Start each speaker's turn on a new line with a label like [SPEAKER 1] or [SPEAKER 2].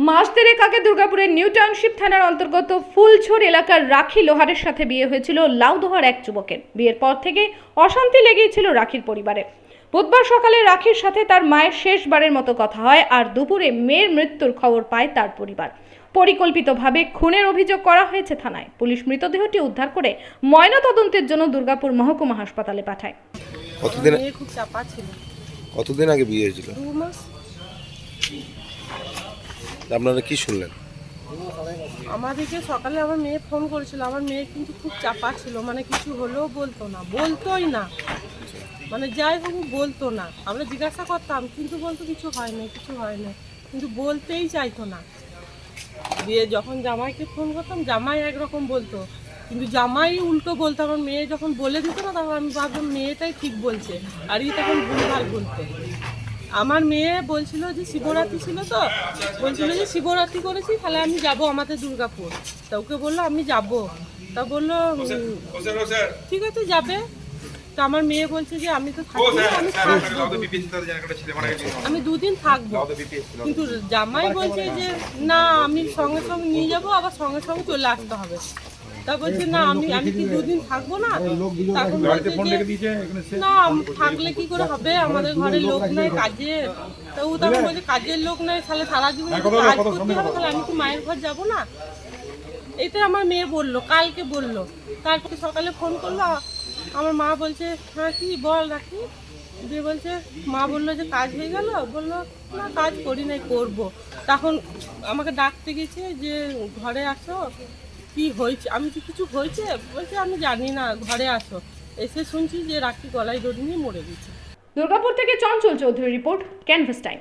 [SPEAKER 1] মাস দেড়েক আগে দুর্গাপুরের নিউ টাউনশিপ থানার অন্তর্গত ফুলঝোর এলাকার রাখি লোহারের সাথে বিয়ে হয়েছিল লাউদোহার এক যুবকের। বিয়ের পর থেকে অশান্তি লেগেই ছিল রাখির পরিবারে। বুধবার সকালে রাখির সাথে তার মায়ের শেষবারের মতো কথা হয়, আর দুপুরে মেয়ের মৃত্যুর খবর পায় তার পরিবার। পরিকল্পিতভাবে খুনের অভিযোগ করা হয়েছে থানায়। পুলিশ মৃতদেহটি উদ্ধার করে ময়নাতদন্তের জন্য দুর্গাপুর মহকুমা হাসপাতালে পাঠায়।
[SPEAKER 2] কতদিন আগে বিয়ে হয়েছিল?
[SPEAKER 3] 2 মাস।
[SPEAKER 2] আপনারা কি শুনলেন?
[SPEAKER 3] আমাদেরকে সকালে আমার মেয়ে ফোন করেছিল। আমার মেয়ে কিন্তু খুব চাপা ছিল, মানে কিছু হলেও বলতোই না, মানে যাই হোক বলতো না। আমরা জিজ্ঞাসা করতাম কিন্তু বলতো কিছু হয় না, কিন্তু বলতেই চাইতো না। দিয়ে যখন জামাইকে ফোন করতাম, জামাই একরকম বলতো, কিন্তু জামাই উল্টো বলতো। আমার মেয়ে যখন বলে দিত না, তখন আমি ভাবতাম মেয়েটাই ঠিক বলছে, আর ই তখন ভুলভাল বলতো। আমার মেয়ে বলছিল যে শিবরাত্রি ছিল, তো বলছিল যে শিবরাত্রি করেছি, তাহলে আমি যাব আমাদের দুর্গাপুর। তা ওকে বললো আমি যাব। তা বললো ঠিক আছে যাবে। তো আমার মেয়ে বলছে যে আমি তো থাকবো না, আমি 2 দিন থাকবো। কিন্তু জামাই বলছে যে না, আমি সঙ্গে সঙ্গে নিয়ে যাবো, আবার সঙ্গে সঙ্গে চলে আসতে হবে। তা বলছে না, আমি কি 2 দিন থাকবো না। তখন বলছে না, থাকলে কি করে হবে, আমাদের ঘরে লোক নাই কাজের। তা ও তখন বলছে কাজের লোক নাই, তাহলে সারা জীবন কাজ করতে হবে, তাহলে আমি কি মায়ের ঘর যাবো না। এইটাই আমার মেয়ে বললো, কালকে বললো। তারপরে সকালে ফোন করলো, আমার মা বলছে হ্যাঁ কি বল রাখি। দিয়ে বলছে, মা বললো যে কাজ হয়ে গেল। বললো না কাজ করি নাই, করবো। তখন আমাকে ডাকতে গেছে যে ঘরে আসো, কি হয়েছে। আমি কি কিছু হয়েছে, বলছে আমি জানি না, ঘরে আসো। এসে শুনছি যে রাখি গলায় দড়ি নিয়ে মরে গেছে।
[SPEAKER 1] দুর্গাপুর থেকে Chanchal Chowdhury report, canvas time.